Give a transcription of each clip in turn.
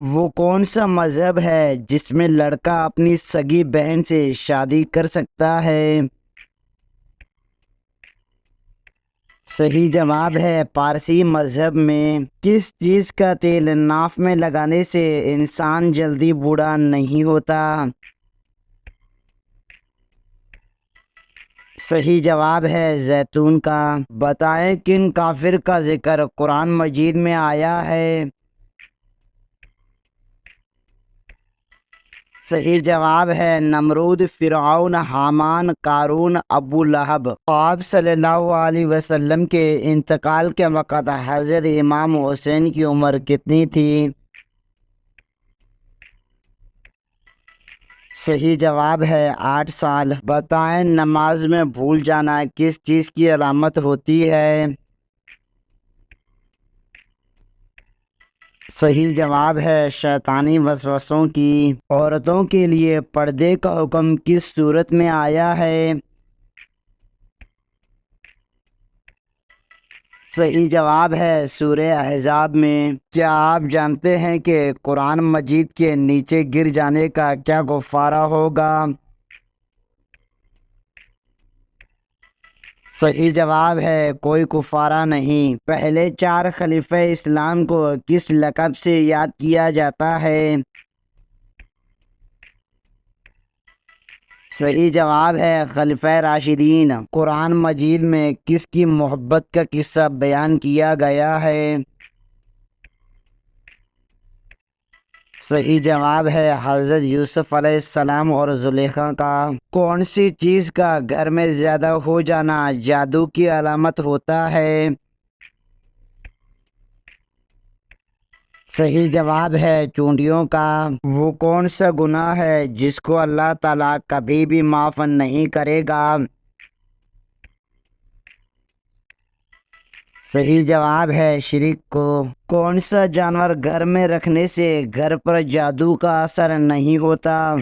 وہ کون سا مذہب ہے جس میں لڑکا اپنی سگی بہن سے شادی کر سکتا ہے؟ صحیح جواب ہے پارسی مذہب میں۔ کس چیز کا تیل ناف میں لگانے سے انسان جلدی بوڑھا نہیں ہوتا؟ صحیح جواب ہے زیتون کا۔ بتائیں کن کافر کا ذکر قرآن مجید میں آیا ہے؟ صحیح جواب ہے نمرود، فرعون، حامان، قارون، ابو لہب۔ آپ صلی اللہ علیہ وسلم کے انتقال کے وقت حضرت امام حسین کی عمر کتنی تھی؟ صحیح جواب ہے 8 سال۔ بتائیں نماز میں بھول جانا کس چیز کی علامت ہوتی ہے؟ صحیح جواب ہے شیطانی وسوسوں کی۔ عورتوں کے لیے پردے کا حکم کس صورت میں آیا ہے؟ صحیح جواب ہے سورہ احزاب میں۔ کیا آپ جانتے ہیں کہ قرآن مجید کے نیچے گر جانے کا کیا کفارہ ہوگا؟ صحیح جواب ہے کوئی کفارہ نہیں۔ پہلے 4 خلیفہ اسلام کو کس لقب سے یاد کیا جاتا ہے؟ صحیح جواب ہے خلفۂ راشدین۔ قرآن مجید میں کس کی محبت کا قصہ بیان کیا گیا ہے؟ صحیح جواب ہے حضرت یوسف علیہ السلام اور زلیخا کا۔ کون سی چیز کا گھر میں زیادہ ہو جانا جادو کی علامت ہوتا ہے؟ صحیح جواب ہے چونٹیوں کا۔ وہ کون سا گناہ ہے جس کو اللہ تعالیٰ کبھی بھی معاف نہیں کرے گا؟ صحیح جواب ہے شرک کو۔ کون سا جانور گھر میں رکھنے سے گھر پر جادو کا اثر نہیں ہوتا؟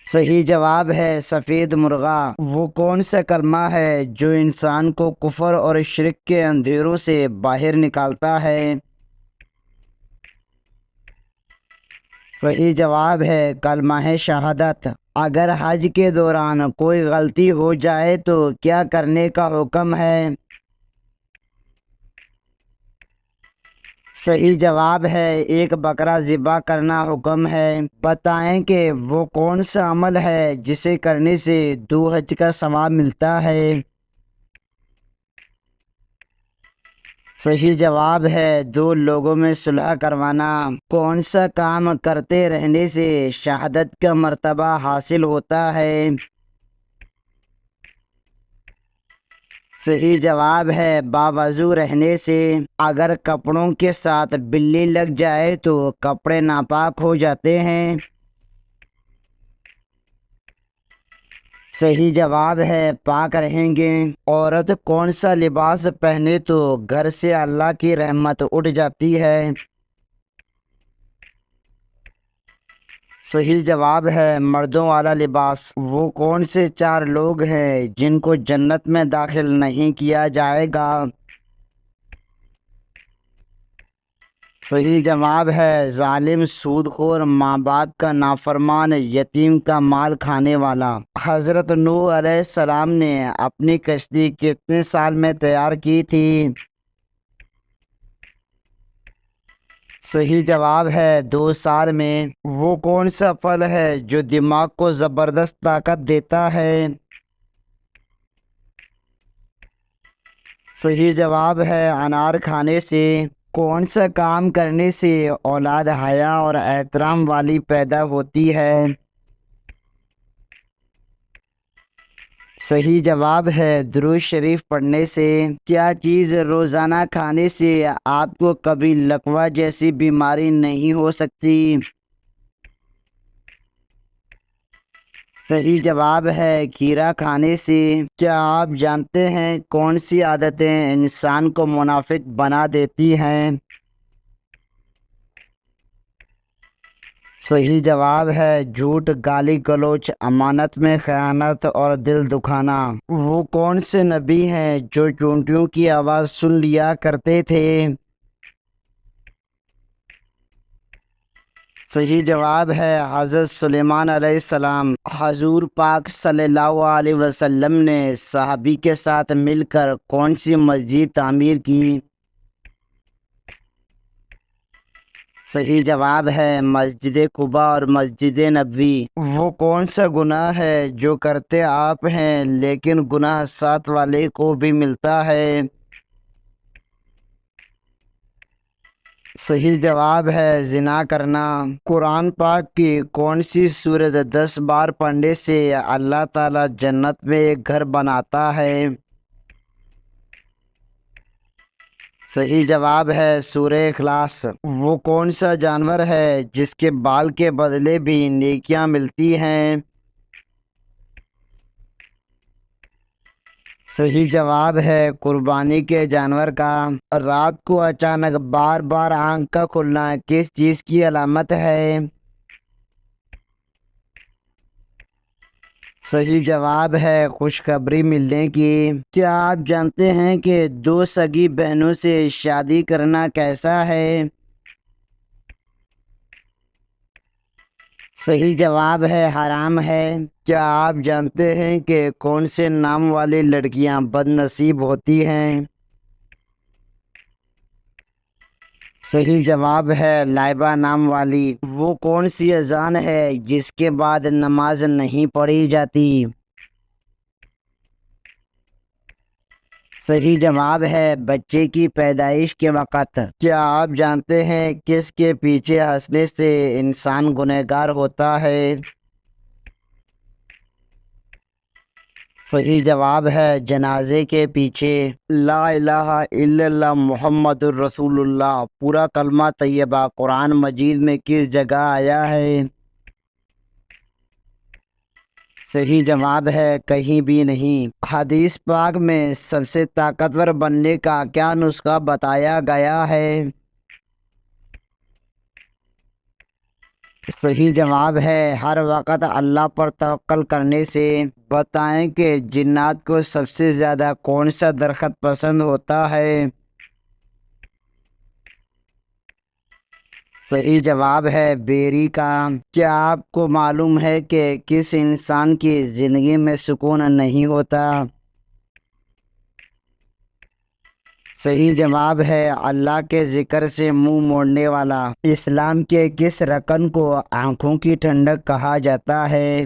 صحیح جواب ہے سفید مرغا۔ وہ کون سا کلمہ ہے جو انسان کو کفر اور شرک کے اندھیروں سے باہر نکالتا ہے؟ صحیح جواب ہے کلمہ شہادت۔ اگر حج کے دوران کوئی غلطی ہو جائے تو کیا کرنے کا حکم ہے؟ صحیح جواب ہے ایک بکرا ذبح کرنا حکم ہے۔ بتائیں کہ وہ کون سا عمل ہے جسے کرنے سے 2 حج کا ثواب ملتا ہے؟ صحیح جواب ہے 2 لوگوں میں صلح کروانا۔ کون سا کام کرتے رہنے سے شہادت کا مرتبہ حاصل ہوتا ہے؟ صحیح جواب ہے باوضو رہنے سے۔ اگر کپڑوں کے ساتھ بلی لگ جائے تو کپڑے ناپاک ہو جاتے ہیں۔ صحیح جواب ہے پاک رہیں گے۔ عورت کون سا لباس پہنے تو گھر سے اللہ کی رحمت اٹھ جاتی ہے؟ صحیح جواب ہے مردوں والا لباس۔ وہ کون سے 4 لوگ ہیں جن کو جنت میں داخل نہیں کیا جائے گا؟ صحیح جواب ہے ظالم، سود خور، ماں باپ کا نافرمان، یتیم کا مال کھانے والا۔ حضرت نوح علیہ السلام نے اپنی کشتی کتنے سال میں تیار کی تھی؟ صحیح جواب ہے 2 سال میں۔ وہ کون سا پھل ہے جو دماغ کو زبردست طاقت دیتا ہے؟ صحیح جواب ہے انار کھانے سے۔ کون سا کام کرنے سے اولاد حیا اور احترام والی پیدا ہوتی ہے؟ صحیح جواب ہے درود شریف پڑھنے سے۔ کیا چیز روزانہ کھانے سے آپ کو کبھی لقوہ جیسی بیماری نہیں ہو سکتی؟ صحیح جواب ہے کھیرا کھانے سے۔ کیا آپ جانتے ہیں کون سی عادتیں انسان کو منافق بنا دیتی ہیں؟ صحیح جواب ہے جھوٹ، گالی گلوچ، امانت میں خیانت اور دل دکھانا۔ وہ کون سے نبی ہیں جو چونٹیوں کی آواز سن لیا کرتے تھے؟ صحیح جواب ہے حضرت سلیمان علیہ السلام۔ حضور پاک صلی اللہ علیہ وسلم نے صحابی کے ساتھ مل کر کون سی مسجد تعمیر کی؟ صحیح جواب ہے مسجد قباء اور مسجد نبوی۔ وہ کون سا گناہ ہے جو کرتے آپ ہیں لیکن گناہ ساتھ والے کو بھی ملتا ہے؟ صحیح جواب ہے زنا کرنا۔ قرآن پاک کی کون سی سورت 10 بار پڑھنے سے اللہ تعالی جنت میں ایک گھر بناتا ہے؟ صحیح جواب ہے سورہ اخلاص۔ وہ کون سا جانور ہے جس کے بال کے بدلے بھی نیکیاں ملتی ہیں؟ صحیح جواب ہے قربانی کے جانور کا۔ رات کو اچانک بار بار آنکھ کا کھلنا کس چیز کی علامت ہے؟ صحیح جواب ہے خوشخبری ملنے کی۔ کیا آپ جانتے ہیں کہ 2 سگی بہنوں سے شادی کرنا کیسا ہے؟ صحیح جواب ہے حرام ہے۔ کیا آپ جانتے ہیں کہ کون سے نام والی لڑکیاں بد نصیب ہوتی ہیں؟ صحیح جواب ہے لائبہ نام والی۔ وہ کون سی اذان ہے جس کے بعد نماز نہیں پڑھی جاتی؟ صحیح جواب ہے بچے کی پیدائش کے وقت۔ کیا آپ جانتے ہیں کس کے پیچھے ہنسنے سے انسان گنہگار ہوتا ہے؟ صحیح جواب ہے جنازے کے پیچھے۔ لا الہ الا اللہ محمد الرسول اللہ پورا کلمہ طیبہ قرآن مجید میں کس جگہ آیا ہے؟ صحیح جواب ہے کہیں بھی نہیں۔ حدیث پاک میں سب سے طاقتور بننے کا کیا نسخہ بتایا گیا ہے؟ صحیح جواب ہے ہر وقت اللہ پر توکل کرنے سے۔ بتائیں کہ جنات کو سب سے زیادہ کون سا درخت پسند ہوتا ہے؟ صحیح جواب ہے بیری کا۔ کیا آپ کو معلوم ہے کہ کس انسان کی زندگی میں سکون نہیں ہوتا؟ صحیح جواب ہے اللہ کے ذکر سے منہ موڑنے والا۔ اسلام کے کس رکن کو آنکھوں کی ٹھنڈک کہا جاتا ہے؟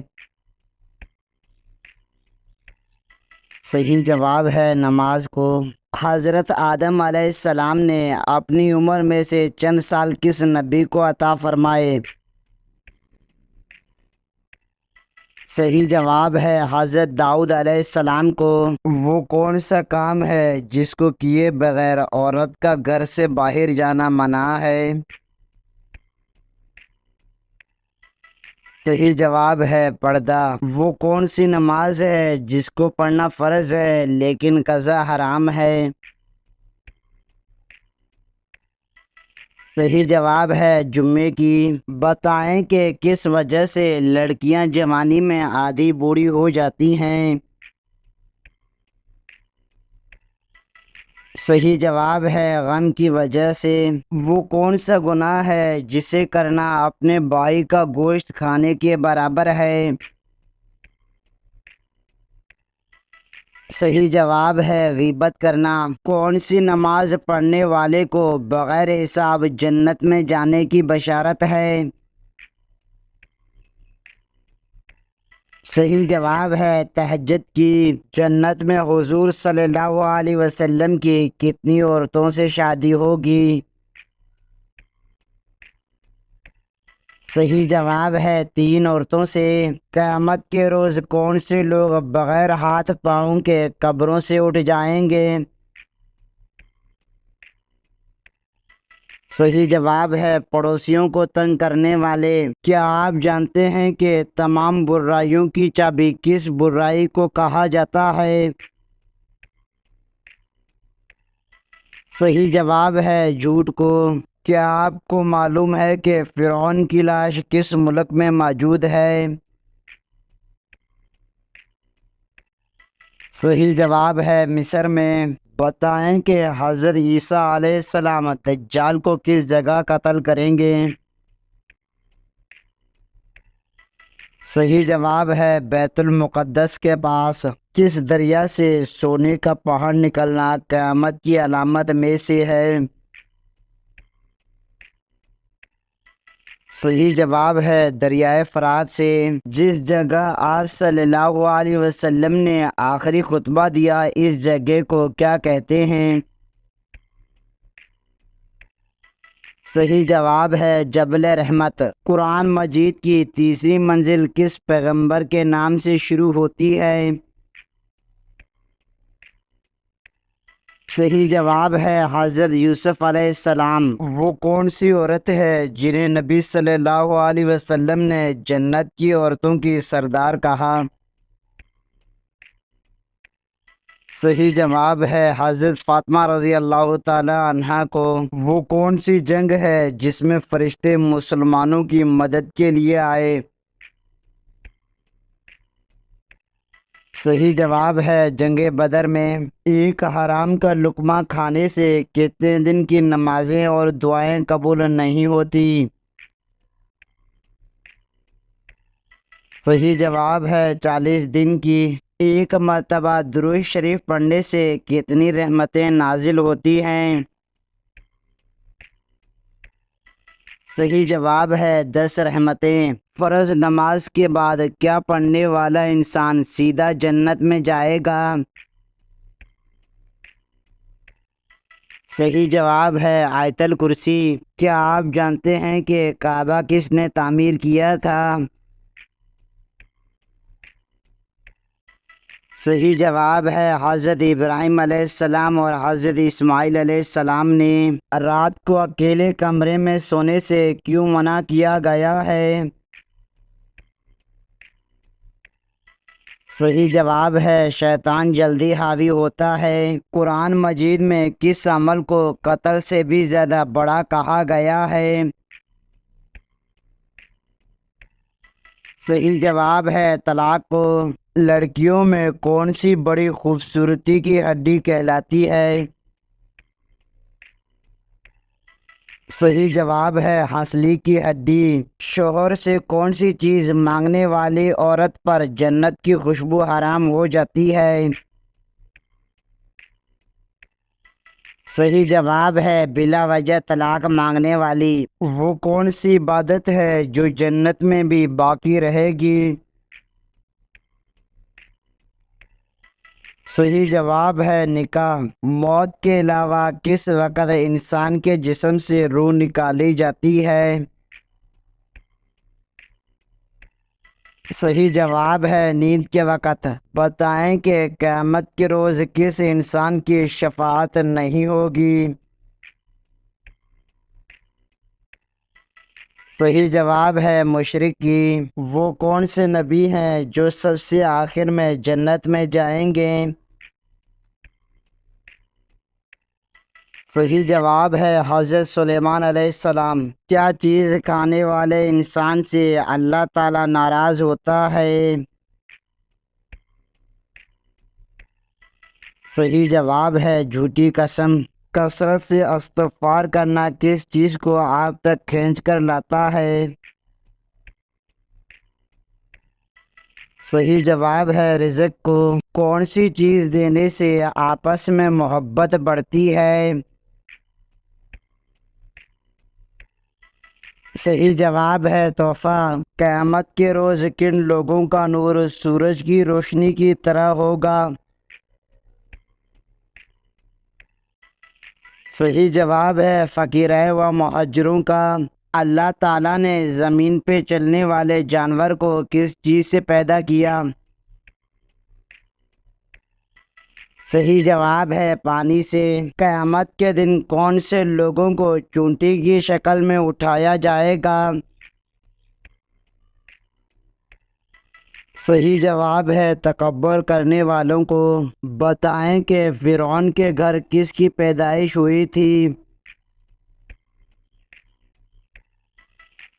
صحیح جواب ہے نماز کو۔ حضرت آدم علیہ السلام نے اپنی عمر میں سے چند سال کس نبی کو عطا فرمائے؟ صحیح جواب ہے حضرت داؤد علیہ السلام کو۔ وہ کون سا کام ہے جس کو کیے بغیر عورت کا گھر سے باہر جانا منع ہے؟ صحیح جواب ہے پردہ۔ وہ کون سی نماز ہے جس کو پڑھنا فرض ہے لیکن قضا حرام ہے؟ صحیح جواب ہے جمعے کی۔ بتائیں کہ کس وجہ سے لڑکیاں جوانی میں آدھی بوڑھی ہو جاتی ہیں؟ صحیح جواب ہے غم کی وجہ سے۔ وہ کون سا گناہ ہے جسے کرنا اپنے بھائی کا گوشت کھانے کے برابر ہے؟ صحیح جواب ہے غیبت کرنا۔ کون سی نماز پڑھنے والے کو بغیر حساب جنت میں جانے کی بشارت ہے؟ صحیح جواب ہے تہجد کی۔ جنت میں حضور صلی اللہ علیہ وسلم کی کتنی عورتوں سے شادی ہوگی؟ صحیح جواب ہے 3 عورتوں سے۔ قیامت کے روز کون سے لوگ بغیر ہاتھ پاؤں کے قبروں سے اٹھ جائیں گے؟ صحیح جواب ہے پڑوسیوں کو تنگ کرنے والے۔ کیا آپ جانتے ہیں کہ تمام برائیوں کی چابی کس برائی کو کہا جاتا ہے؟ صحیح جواب ہے جھوٹ کو۔ کیا آپ کو معلوم ہے کہ فرعون کی لاش کس ملک میں موجود ہے؟ صحیح جواب ہے مصر میں۔ بتائیں کہ حضرت عیسیٰ علیہ السلام دجال کو کس جگہ قتل کریں گے؟ صحیح جواب ہے بیت المقدس کے پاس۔ کس دریا سے سونے کا پہاڑ نکلنا قیامت کی علامت میں سے ہے؟ صحیح جواب ہے دریائے فرات سے۔ جس جگہ آپ صلی اللہ علیہ وسلم نے آخری خطبہ دیا اس جگہ کو کیا کہتے ہیں؟ صحیح جواب ہے جبل رحمت۔ قرآن مجید کی تیسری منزل کس پیغمبر کے نام سے شروع ہوتی ہے؟ صحیح جواب ہے حضرت یوسف علیہ السلام۔ وہ کون سی عورت ہے جنہیں نبی صلی اللہ علیہ وسلم نے جنت کی عورتوں کی سردار کہا؟ صحیح جواب ہے حضرت فاطمہ رضی اللہ تعالی عنہا کو۔ وہ کون سی جنگ ہے جس میں فرشتے مسلمانوں کی مدد کے لیے آئے؟ صحیح جواب ہے جنگ بدر میں۔ ایک حرام کا لقمہ کھانے سے کتنے دن کی نمازیں اور دعائیں قبول نہیں ہوتی؟ صحیح جواب ہے 40 دن کی۔ ایک مرتبہ درود شریف پڑھنے سے کتنی رحمتیں نازل ہوتی ہیں؟ صحیح جواب ہے 10 رحمتیں۔ فرض نماز کے بعد کیا پڑھنے والا انسان سیدھا جنت میں جائے گا؟ صحیح جواب ہے آیت الکرسی۔ کیا آپ جانتے ہیں کہ کعبہ کس نے تعمیر کیا تھا؟ صحیح جواب ہے حضرت ابراہیم علیہ السلام اور حضرت اسماعیل علیہ السلام نے۔ رات کو اکیلے کمرے میں سونے سے کیوں منع کیا گیا ہے؟ صحیح جواب ہے شیطان جلدی حاوی ہوتا ہے۔ قرآن مجید میں کس عمل کو قتل سے بھی زیادہ بڑا کہا گیا ہے؟ صحیح جواب ہے طلاق کو۔ لڑکیوں میں کون سی بڑی خوبصورتی کی ہڈی کہلاتی ہے؟ صحیح جواب ہے ہنسلی کی ہڈی۔ شوہر سے کون سی چیز مانگنے والی عورت پر جنت کی خوشبو حرام ہو جاتی ہے؟ صحیح جواب ہے بلا وجہ طلاق مانگنے والی۔ وہ کون سی عبادت ہے جو جنت میں بھی باقی رہے گی؟ صحیح جواب ہے نکاح۔ موت کے علاوہ کس وقت انسان کے جسم سے روح نکالی جاتی ہے؟ صحیح جواب ہے نیند کے وقت۔ بتائیں کہ قیامت کے روز کس انسان کی شفاعت نہیں ہوگی؟ صحیح جواب ہے مشرک کی۔ وہ کون سے نبی ہیں جو سب سے آخر میں جنت میں جائیں گے؟ صحیح جواب ہے حضرت سلیمان علیہ السلام۔ کیا چیز کھانے والے انسان سے اللہ تعالیٰ ناراض ہوتا ہے؟ صحیح جواب ہے جھوٹی قسم۔ کثرت سے استغفار کرنا کس چیز کو آپ تک کھینچ کر لاتا ہے؟ صحیح جواب ہے رزق کو۔ کون سی چیز دینے سے آپس میں محبت بڑھتی ہے؟ صحیح جواب ہے تحفہ۔ قیامت کے روز کن لوگوں کا نور سورج کی روشنی کی طرح ہوگا؟ صحیح جواب ہے فقیرہ و مہاجروں کا۔ اللہ تعالیٰ نے زمین پہ چلنے والے جانور کو کس چیز سے پیدا کیا؟ صحیح جواب ہے پانی سے۔ قیامت کے دن کون سے لوگوں کو چونٹی کی شکل میں اٹھایا جائے گا؟ صحیح جواب ہے تکبر کرنے والوں کو۔ بتائیں کہ فرعون کے گھر کس کی پیدائش ہوئی تھی؟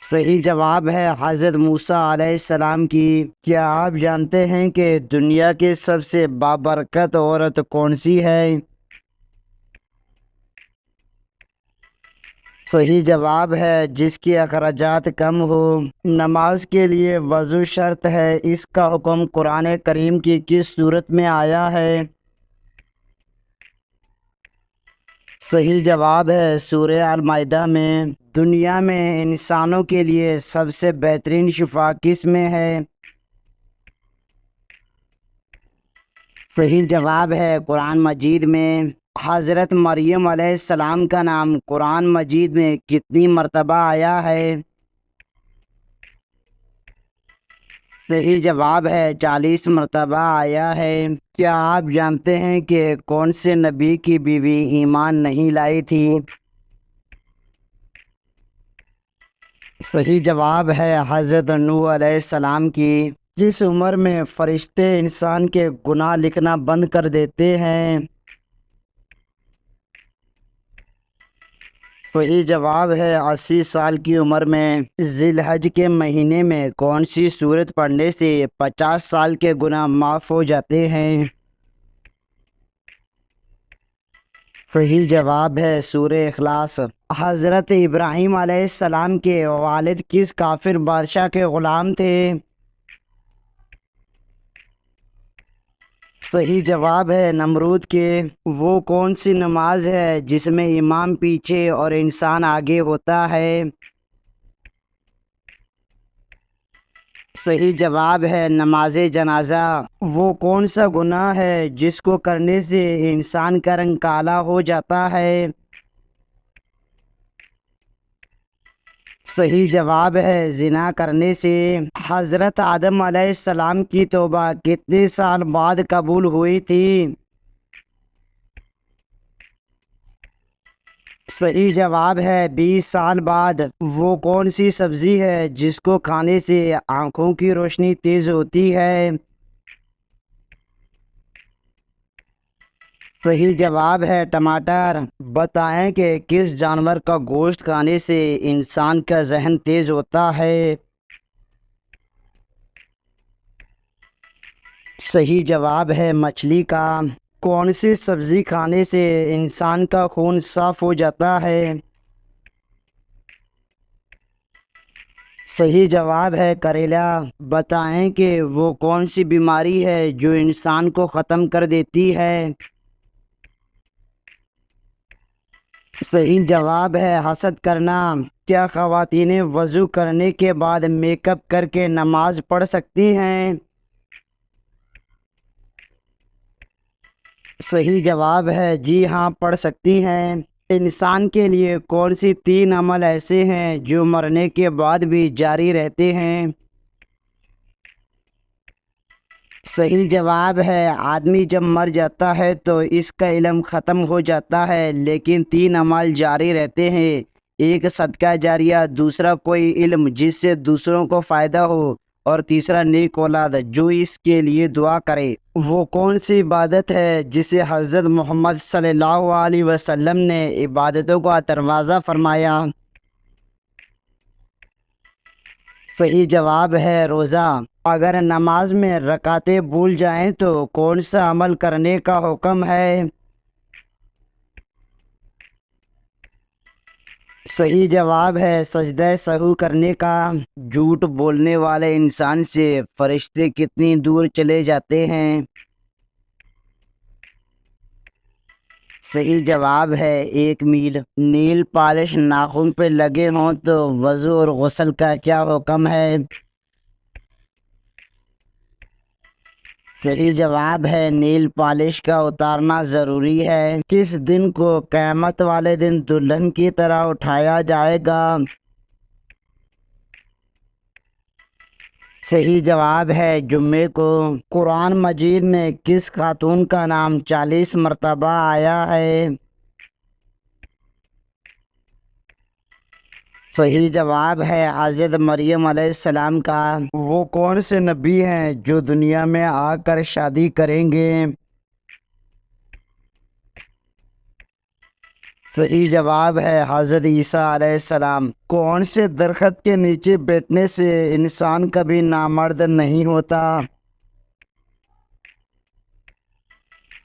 صحیح جواب ہے حضرت موسیٰ علیہ السلام کی۔ کیا آپ جانتے ہیں کہ دنیا کی سب سے بابرکت عورت کون سی ہے؟ صحیح جواب ہے جس کے اخراجات کم ہو۔ نماز کے لیے وضو شرط ہے، اس کا حکم قرآن کریم کی کس صورت میں آیا ہے؟ صحیح جواب ہے سورہ المائدہ میں۔ دنیا میں انسانوں کے لیے سب سے بہترین شفا کس میں ہے؟ صحیح جواب ہے قرآن مجید میں۔ حضرت مریم علیہ السلام کا نام قرآن مجید میں کتنی مرتبہ آیا ہے؟ صحیح جواب ہے 40 مرتبہ آیا ہے۔ کیا آپ جانتے ہیں کہ کون سے نبی کی بیوی ایمان نہیں لائی تھی؟ صحیح جواب ہے حضرت نوح علیہ السلام کی۔ جس عمر میں فرشتے انسان کے گناہ لکھنا بند کر دیتے ہیں؟ صحیح جواب ہے 80 سال کی عمر میں۔ ذی الحج کے مہینے میں کون سی سورت پڑھنے سے 50 سال کے گناہ معاف ہو جاتے ہیں؟ صحیح جواب ہے سورہ اخلاص۔ حضرت ابراہیم علیہ السلام کے والد کس کافر بادشاہ کے غلام تھے؟ صحیح جواب ہے نمرود کے۔ وہ کون سی نماز ہے جس میں امام پیچھے اور انسان آگے ہوتا ہے؟ صحیح جواب ہے نماز جنازہ۔ وہ کون سا گناہ ہے جس کو کرنے سے انسان کا رنگ کالا ہو جاتا ہے؟ صحیح جواب ہے زنا کرنے سے۔ حضرت آدم علیہ السلام کی توبہ کتنے سال بعد قبول ہوئی تھی؟ صحیح جواب ہے 20 سال بعد۔ وہ کون سی سبزی ہے جس کو کھانے سے آنکھوں کی روشنی تیز ہوتی ہے؟ صحیح جواب ہے ٹماٹر۔ بتائیں کہ کس جانور کا گوشت کھانے سے انسان کا ذہن تیز ہوتا ہے؟ صحیح جواب ہے مچھلی کا۔ کون سی سبزی کھانے سے انسان کا خون صاف ہو جاتا ہے؟ صحیح جواب ہے کریلا۔ بتائیں کہ وہ کون سی بیماری ہے جو انسان کو ختم کر دیتی ہے؟ صحیح جواب ہے حسد کرنا۔ کیا خواتین وضو کرنے کے بعد میک اپ کر کے نماز پڑھ سکتی ہیں؟ صحیح جواب ہے جی ہاں پڑھ سکتی ہیں۔ انسان کے لیے کون سی 3 عمل ایسے ہیں جو مرنے کے بعد بھی جاری رہتے ہیں؟ صحیح جواب ہے آدمی جب مر جاتا ہے تو اس کا علم ختم ہو جاتا ہے، لیکن 3 عمل جاری رہتے ہیں۔ ایک صدقہ جاریہ، دوسرا کوئی علم جس سے دوسروں کو فائدہ ہو، اور تیسرا نیک اولاد جو اس کے لیے دعا کرے۔ وہ کون سی عبادت ہے جسے حضرت محمد صلی اللہ علیہ وسلم نے عبادتوں کا دروازہ فرمایا؟ صحیح جواب ہے روزہ۔ اگر نماز میں رکعتیں بھول جائیں تو کون سا عمل کرنے کا حکم ہے؟ صحیح جواب ہے سجدہ سہو کرنے کا۔ جھوٹ بولنے والے انسان سے فرشتے کتنی دور چلے جاتے ہیں؟ صحیح جواب ہے 1 میل۔ نیل پالش ناخن پہ لگے ہوں تو وضو اور غسل کا کیا حکم ہے؟ صحیح جواب ہے نیل پالش کا اتارنا ضروری ہے۔ کس دن کو قیامت والے دن دلہن کی طرح اٹھایا جائے گا؟ صحیح جواب ہے جمعے کو۔ قرآن مجید میں کس خاتون کا نام 40 مرتبہ آیا ہے؟ صحیح جواب ہے حضرت مریم علیہ السلام کا۔ وہ کون سے نبی ہیں جو دنیا میں آ کر شادی کریں گے؟ صحیح جواب ہے حضرت عیسیٰ علیہ السلام۔ کون سے درخت کے نیچے بیٹھنے سے انسان کبھی نامرد نہیں ہوتا؟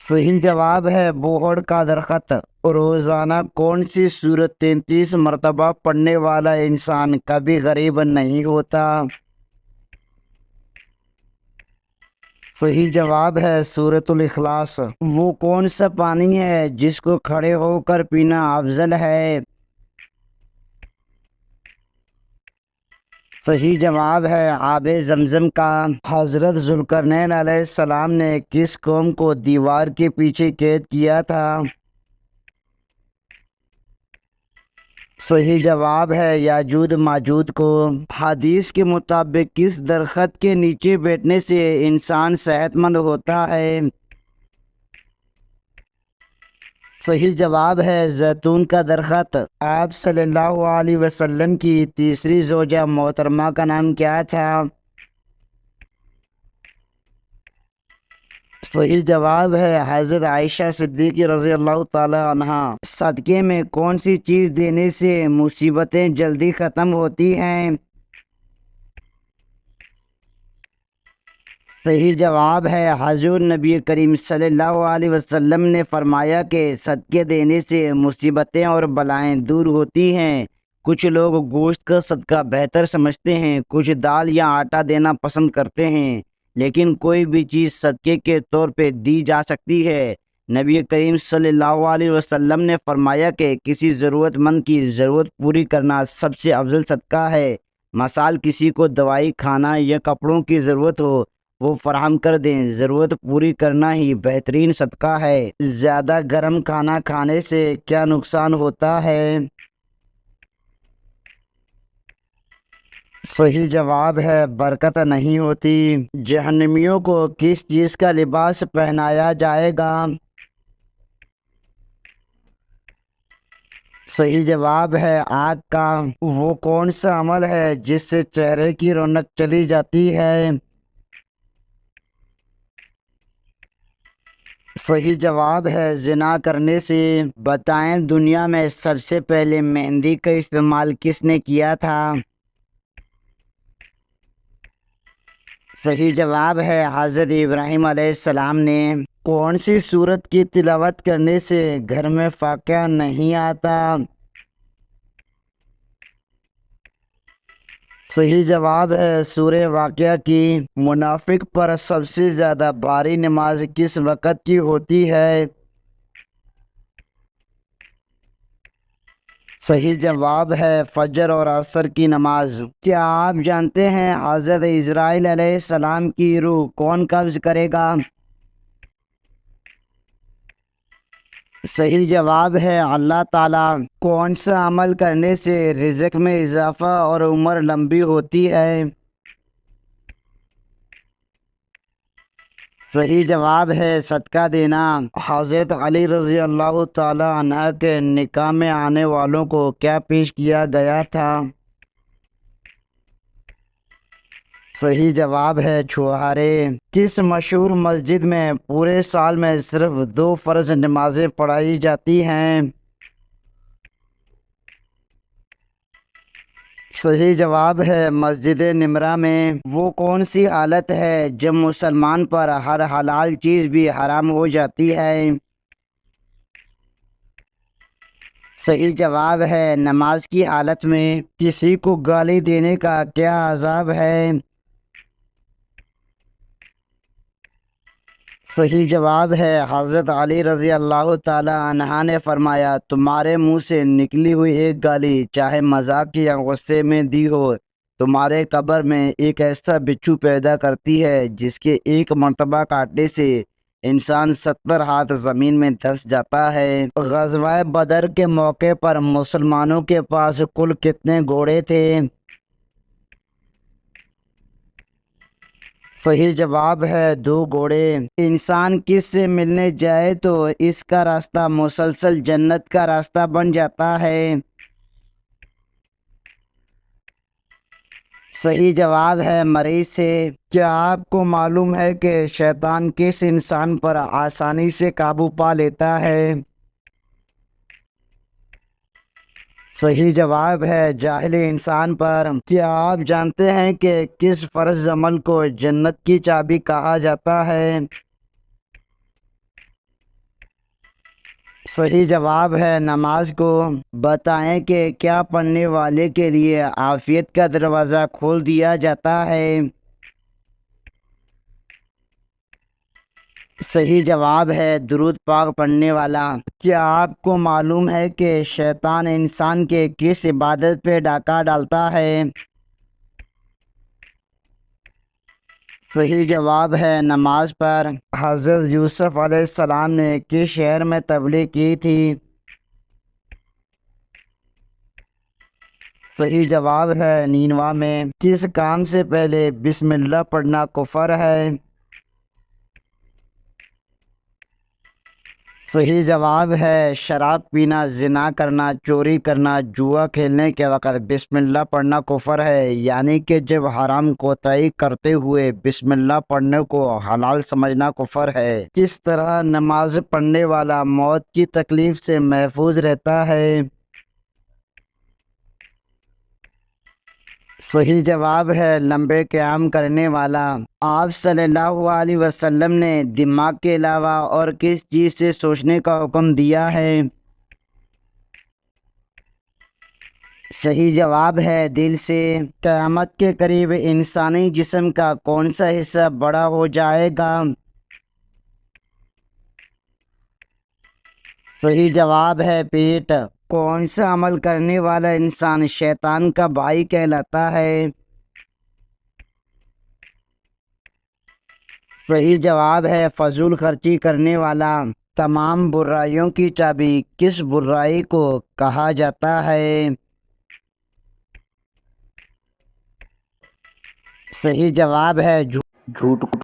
صحیح جواب ہے بوہڑ کا درخت۔ روزانہ کون سی سورت 33 مرتبہ پڑھنے والا انسان کبھی غریب نہیں ہوتا؟ صحیح جواب ہے سورۃ الاخلاص۔ وہ کون سا پانی ہے جس کو کھڑے ہو کر پینا افضل ہے؟ صحیح جواب ہے آب زمزم کا۔ حضرت ذوالقرنین علیہ السلام نے کس قوم کو دیوار کے پیچھے قید کیا تھا؟ صحیح جواب ہے یاجوج ماجوج کو۔ حدیث کے مطابق کس درخت کے نیچے بیٹھنے سے انسان صحت مند ہوتا ہے؟ صحیح جواب ہے زیتون کا درخت۔ آپ صلی اللہ علیہ وسلم کی تیسری زوجہ محترمہ کا نام کیا تھا؟ صحیح جواب ہے حضرت عائشہ صدیقہ رضی اللہ تعالی عنہا۔ صدقے میں کون سی چیز دینے سے مصیبتیں جلدی ختم ہوتی ہیں؟ صحیح جواب ہے حضور نبی کریم صلی اللہ علیہ وسلم نے فرمایا کہ صدقے دینے سے مصیبتیں اور بلائیں دور ہوتی ہیں۔ کچھ لوگ گوشت کا صدقہ بہتر سمجھتے ہیں، کچھ دال یا آٹا دینا پسند کرتے ہیں، لیکن کوئی بھی چیز صدقے کے طور پہ دی جا سکتی ہے۔ نبی کریم صلی اللہ علیہ وسلم نے فرمایا کہ کسی ضرورت مند کی ضرورت پوری کرنا سب سے افضل صدقہ ہے۔ مثال کسی کو دوائی کھانا یا کپڑوں کی ضرورت ہو وہ فراہم کر دیں، ضرورت پوری کرنا ہی بہترین صدقہ ہے۔ زیادہ گرم کھانا کھانے سے کیا نقصان ہوتا ہے؟ صحیح جواب ہے برکت نہیں ہوتی۔ جہنمیوں کو کس چیز کا لباس پہنایا جائے گا؟ صحیح جواب ہے آگ کا۔ وہ کون سا عمل ہے جس سے چہرے کی رونق چلی جاتی ہے؟ صحیح جواب ہے زنا کرنے سے۔ بتائیں دنیا میں سب سے پہلے مہندی کا استعمال کس نے کیا تھا؟ صحیح جواب ہے حضرت ابراہیم علیہ السلام نے۔ کون سی سورت کی تلاوت کرنے سے گھر میں فاقہ نہیں آتا؟ صحیح جواب ہے سورہ واقعہ کی۔ منافق پر سب سے زیادہ بھاری نماز کس وقت کی ہوتی ہے؟ صحیح جواب ہے فجر اور عصر کی نماز۔ کیا آپ جانتے ہیں حضرت اسرائیل علیہ السلام کی روح کون قبض کرے گا؟ صحیح جواب ہے اللہ تعالیٰ۔ کون سا عمل کرنے سے رزق میں اضافہ اور عمر لمبی ہوتی ہے؟ صحیح جواب ہے صدقہ دینا۔ حضرت علی رضی اللہ تعالی عنہ کے نکاح میں آنے والوں کو کیا پیش کیا گیا تھا؟ صحیح جواب ہے چھوہارے۔ کس مشہور مسجد میں پورے سال میں صرف 2 فرض نمازیں پڑھائی جاتی ہیں؟ صحیح جواب ہے مسجد نمرہ میں۔ وہ کون سی حالت ہے جب مسلمان پر ہر حلال چیز بھی حرام ہو جاتی ہے؟ صحیح جواب ہے نماز کی حالت میں۔ کسی کو گالی دینے کا کیا عذاب ہے؟ صحیح جواب ہے حضرت علی رضی اللہ تعالی عنہ نے فرمایا تمہارے منہ سے نکلی ہوئی ایک گالی چاہے مذاق یا غصے میں دی ہو تمہارے قبر میں ایک ایسا بچھو پیدا کرتی ہے جس کے ایک مرتبہ کاٹنے سے انسان 70 ہاتھ زمین میں دھس جاتا ہے۔ غزوہ بدر کے موقع پر مسلمانوں کے پاس کل کتنے گھوڑے تھے؟ صحیح جواب ہے 2 گھوڑے۔ انسان کس سے ملنے جائے تو اس کا راستہ مسلسل جنت کا راستہ بن جاتا ہے؟ صحیح جواب ہے مریض سے۔ کیا آپ کو معلوم ہے کہ شیطان کس انسان پر آسانی سے قابو پا لیتا ہے؟ صحیح جواب ہے جاہل انسان پر۔ کیا آپ جانتے ہیں کہ کس فرض عمل کو جنت کی چابی کہا جاتا ہے؟ صحیح جواب ہے نماز کو بتائیں کہ کیا پڑھنے والے کے لیے عافیت کا دروازہ کھول دیا جاتا ہے۔ صحیح جواب ہے درود پاک پڑھنے والا۔ کیا آپ کو معلوم ہے کہ شیطان انسان کے کس عبادت پہ ڈاکہ ڈالتا ہے؟ صحیح جواب ہے نماز پر۔ حضرت یوسف علیہ السلام نے کس شہر میں تبلیغ کی تھی؟ صحیح جواب ہے نینوا میں۔ کس کام سے پہلے بسم اللہ پڑھنا کفر ہے؟ صحیح جواب ہے شراب پینا، زنا کرنا، چوری کرنا، جوا کھیلنے کے وقت بسم اللہ پڑھنا کفر ہے، یعنی کہ جب حرام کوتاہی کرتے ہوئے بسم اللہ پڑھنے کو حلال سمجھنا کفر ہے۔ کس طرح نماز پڑھنے والا موت کی تکلیف سے محفوظ رہتا ہے؟ صحیح جواب ہے لمبے قیام کرنے والا۔ آپ صلی اللہ علیہ وسلم نے دماغ کے علاوہ اور کس چیز سے سوچنے کا حکم دیا ہے؟ صحیح جواب ہے دل سے۔ قیامت کے قریب انسانی جسم کا کون سا حصہ بڑا ہو جائے گا؟ صحیح جواب ہے پیٹ۔ کون سا عمل کرنے والا انسان شیطان کا بھائی کہلاتا ہے؟ صحیح جواب ہے فضول خرچی کرنے والا۔ تمام برائیوں کی چابی کس برائی کو کہا جاتا ہے؟ صحیح جواب ہے جھوٹ۔